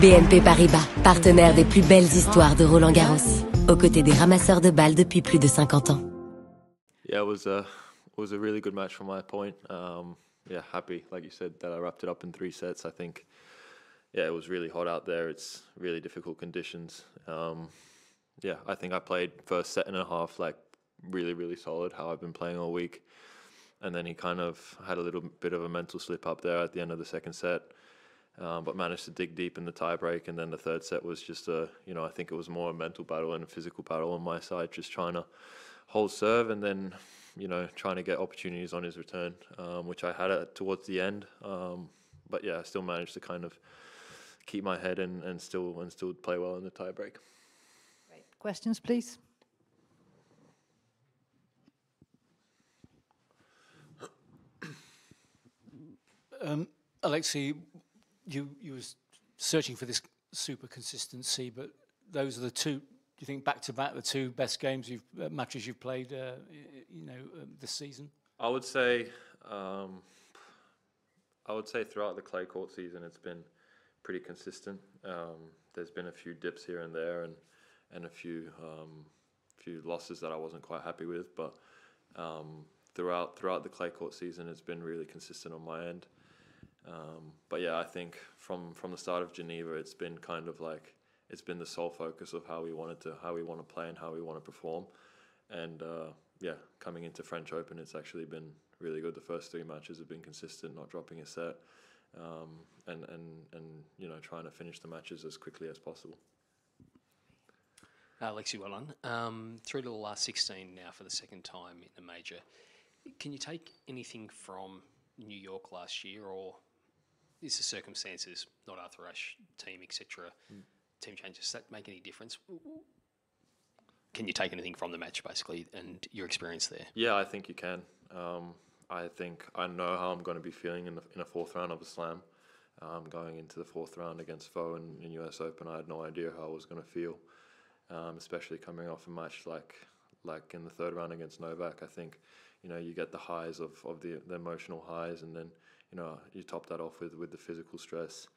BNP Paribas, partenaire des plus belles histoires de Roland-Garros, aux côtés des ramasseurs de balles depuis plus de 50 ans. Yeah, it was a really good match from my point. Yeah, happy, like you said, that I wrapped it up in 3 sets. I think, yeah, it was really hot out there. It's really difficult conditions. Yeah, I think I played first set and a half like really solid, how I've been playing all week. And then he kind of had a little bit of a mental slip up there at the end of the second set, but managed to dig deep in the tiebreak. And then the third set was just I think it was more a mental battle and a physical battle on my side, just trying to hold serve and then, trying to get opportunities on his return, which I had towards the end. But yeah, I still managed to kind of keep my head and still play well in the tiebreak. Right. Questions, please. Alexei, you was searching for this super consistency, but those are the two. Do you think back to back the two best games matches you've played, this season? I would say throughout the clay court season, it's been pretty consistent. There's been a few dips here and there, and a few losses that I wasn't quite happy with, but throughout the clay court season, it's been really consistent on my end. But yeah, I think from the start of Geneva, it's been kind of like it's been the sole focus of how we want to play and how we want to perform. And yeah, coming into French Open, it's actually been really good. The first 3 matches have been consistent, not dropping a set, and trying to finish the matches as quickly as possible. Alexei, well done. Through to the last 16 now for the second time in a major. Can you take anything from New York last year, or is the circumstances, not Arthur Ashe, team, etc., team changes, does that make any difference? Can you take anything from the match, basically, and your experience there? Yeah, I think you can. I think I know how I'm going to be feeling in a 4th round of a slam. Going into the 4th round against Foe in US Open, I had no idea how I was going to feel, especially coming off a match like in the 3rd round against Novak. I think, you get the highs of the emotional highs, and then, you top that off with the physical stress.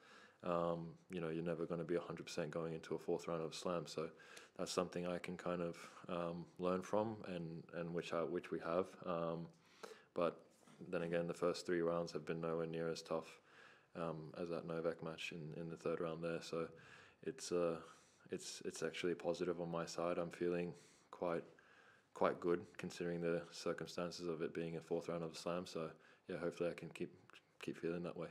You're never going to be 100% going into a 4th round of a slam. So that's something I can kind of learn from, and which we have. But then again, the first 3 rounds have been nowhere near as tough as that Novak match in the 3rd round there. So it's actually positive on my side. I'm feeling quite good considering the circumstances of it being a 4th round of a slam. So yeah, hopefully I can keep feeling that way.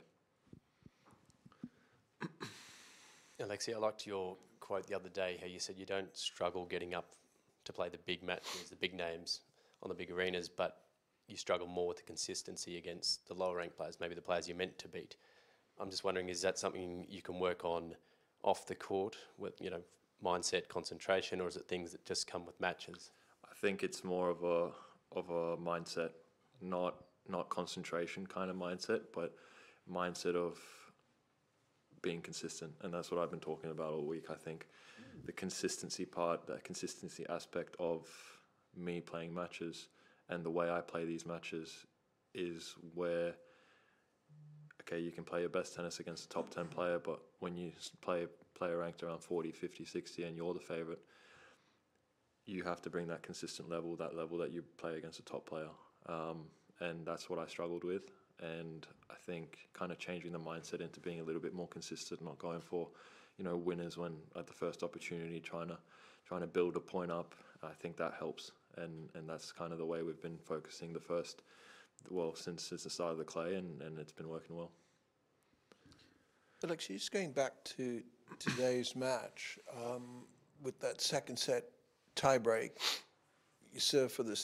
Alexei, I liked your quote the other day, how you said you don't struggle getting up to play the big matches, the big names on the big arenas, but you struggle more with the consistency against the lower ranked players, maybe the players you're meant to beat. I'm just wondering, is that something you can work on off the court with, mindset, concentration, or is it things that just come with matches? I think it's more of a mindset, not concentration kind of mindset, but mindset of being consistent. And that's what I've been talking about all week. I think the consistency part, that consistency aspect of me playing matches and the way I play these matches is where, okay, you can play your best tennis against a top 10 player, but when you play a player ranked around 40, 50, 60 and you're the favorite, you have to bring that consistent level, that level that you play against a top player. And that's what I struggled with. And I think kind of changing the mindset into being a little bit more consistent, not going for, winners when at the first opportunity, trying to build a point up. I think that helps. And that's kind of the way we've been focusing since the start of the clay, and it's been working well. Alexei, just going back to today's match, with that second set tiebreak, you served for the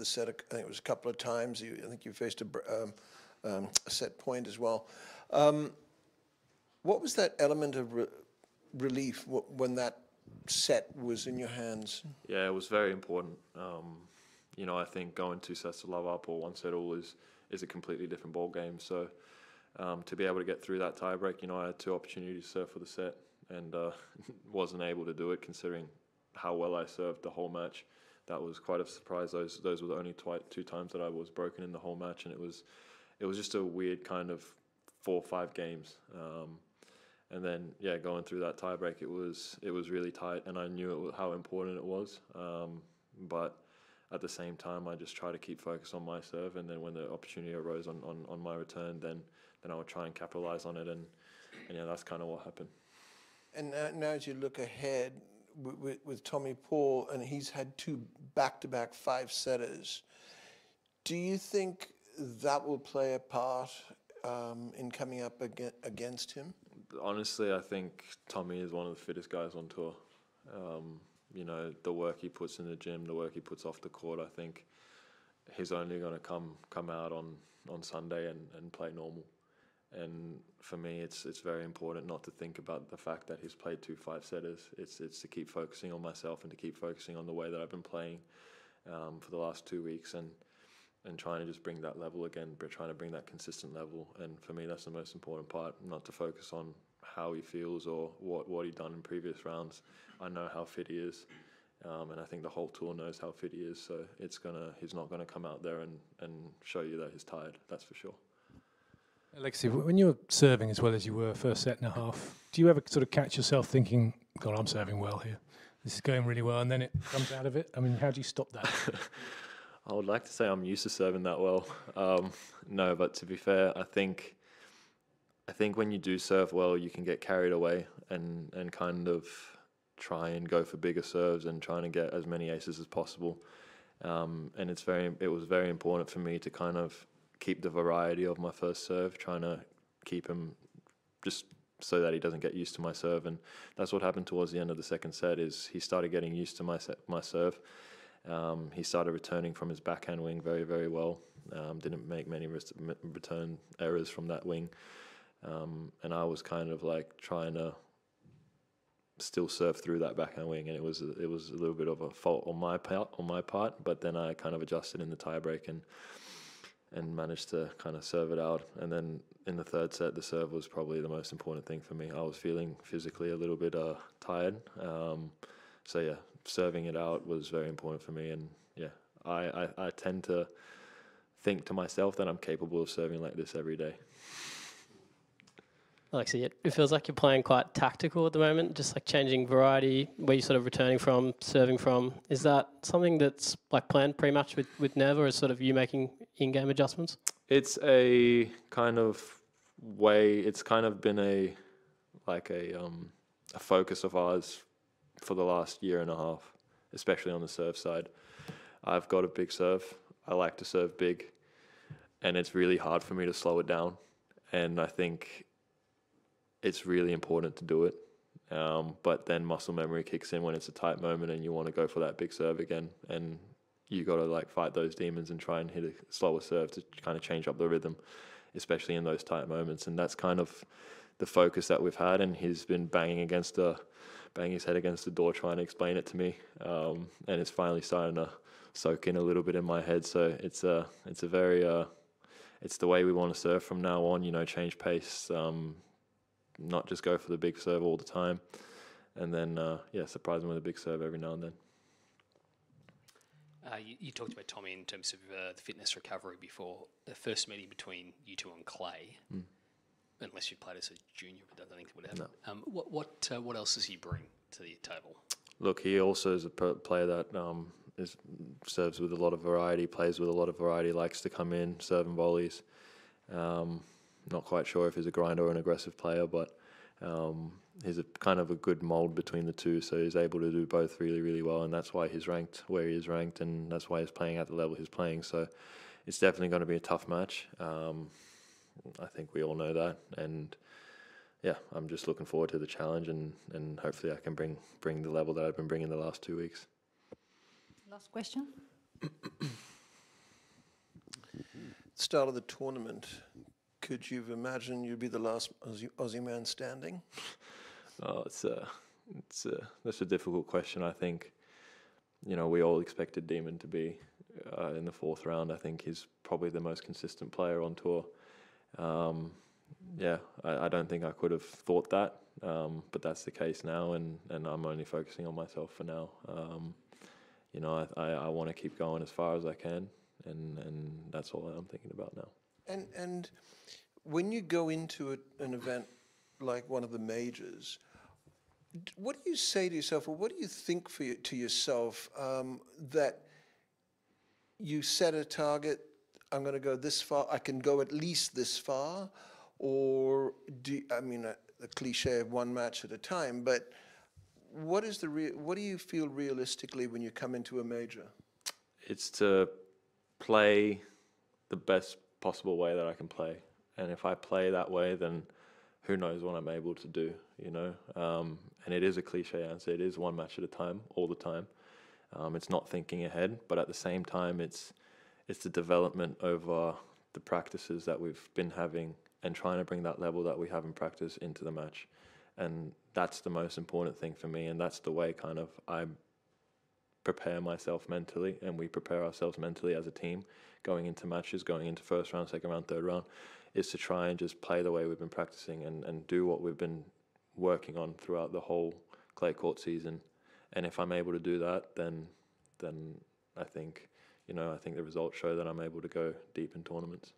set. I think it was a couple of times. I think you faced a set point as well. What was that element of relief when that set was in your hands? Yeah, it was very important. I think going 2 sets to love up or 1 set all is a completely different ball game. So to be able to get through that tiebreak, I had 2 opportunities to serve for the set and wasn't able to do it considering how well I served the whole match. That was quite a surprise. Those were the only 2 times that I was broken in the whole match, and it was just a weird kind of 4 or 5 games. And then, yeah, going through that tiebreak, it was really tight, and I knew how important it was. But at the same time, I just try to keep focus on my serve, and then when the opportunity arose on my return, then I would try and capitalize on it, and yeah, that's kind of what happened. And now as you look ahead with Tommy Paul, and he's had 2 back-to-back 5-setters, do you think that will play a part in coming up against him? Honestly, I think Tommy is one of the fittest guys on tour. You know, the work he puts in the gym, the work he puts off the court, I think he's only going to come out on Sunday and play normal. And for me, it's very important not to think about the fact that he's played 2 5-setters. It's to keep focusing on myself and to keep focusing on the way that I've been playing for the last 2 weeks, and trying to just bring that level again, but trying to bring that consistent level. And for me, that's the most important part, not to focus on how he feels or what he'd done in previous rounds. I know how fit he is, and I think the whole tour knows how fit he is, so he's not gonna come out there and show you that he's tired, that's for sure. Alexei, when you were serving as well as you were first set and a half, do you ever sort of catch yourself thinking, God, I'm serving well here, this is going really well, and then it comes out of it? I mean, how do you stop that? I would like to say I'm used to serving that well. No, but to be fair, I think when you do serve well, you can get carried away and kind of try and go for bigger serves and trying to get as many aces as possible. And it was very important for me to kind of keep the variety of my first serve, trying to keep him just so that he doesn't get used to my serve. And that's what happened towards the end of the second set, is he started getting used to my serve. He started returning from his backhand wing very, very well. Didn't make many return errors from that wing. And I was kind of like trying to still serve through that backhand wing, and it was a little bit of a fault on my part. But then I kind of adjusted in the tiebreak and managed to kind of serve it out. And then in the third set, the serve was probably the most important thing for me. I was feeling physically a little bit tired. So yeah, serving it out was very important for me. And yeah, I tend to think to myself that I'm capable of serving like this every day. Alexei, it feels like you're playing quite tactical at the moment, just like changing variety, where you're sort of returning from, serving from. Is that something that's like planned pre-match with Nev, or is sort of you making in-game adjustments? It's a kind of way, it's kind of been a focus of ours for the last year and a half, especially on the serve side. I've got a big serve. I like to serve big, and it's really hard for me to slow it down. And I think it's really important to do it. But then muscle memory kicks in when it's a tight moment and you want to go for that big serve again. And you got to like fight those demons and try and hit a slower serve to kind of change up the rhythm, especially in those tight moments. And that's kind of the focus that we've had. And he's been banging his head against the door trying to explain it to me. And it's finally starting to soak in a little bit in my head. So it's the way we want to serve from now on, you know, change pace, not just go for the big serve all the time, and then surprise them with a big serve every now and then. You talked about Tommy in terms of the fitness recovery before the first meeting between you two and Clay. Unless you played as a junior, but I don't think it would happen. No. What else does he bring to the table? Look, he also is a player that serves with a lot of variety, plays with a lot of variety, likes to come in, serve and volleys. Not quite sure if he's a grinder or an aggressive player, but he's a kind of a good mould between the two, so he's able to do both really, really well, and that's why he's ranked where he is ranked, and that's why he's playing at the level he's playing. So it's definitely going to be a tough match. I think we all know that, and yeah, I'm just looking forward to the challenge, and hopefully I can bring the level that I've been bringing the last 2 weeks. Last question. Start of the tournament, could you have imagined you'd be the last Aussie man standing? Oh, that's a difficult question. I think, you know, we all expected Demon to be in the fourth round. I think he's probably the most consistent player on tour. I don't think I could have thought that, but that's the case now, and I'm only focusing on myself for now. You know, I want to keep going as far as I can, and that's all I'm thinking about now. And when you go into an event like one of the majors, what do you say to yourself, or what do you think to yourself that you set a target, I'm going to go this far, I can go at least this far, or I mean, the cliche of one match at a time, but what do you feel realistically when you come into a major? It's to play the best possible way that I can play. And if I play that way, then who knows what I'm able to do, you know? And it is a cliche answer. It is one match at a time, all the time. It's not thinking ahead, but at the same time, it's the development over the practices that we've been having and trying to bring that level that we have in practice into the match. And that's the most important thing for me, and that's the way kind of I prepare myself mentally, and we prepare ourselves mentally as a team going into matches, going into first round, second round, third round, is to try and just play the way we've been practicing and do what we've been working on throughout the whole clay court season. And if I'm able to do that, then I think, you know, I think the results show that I'm able to go deep in tournaments.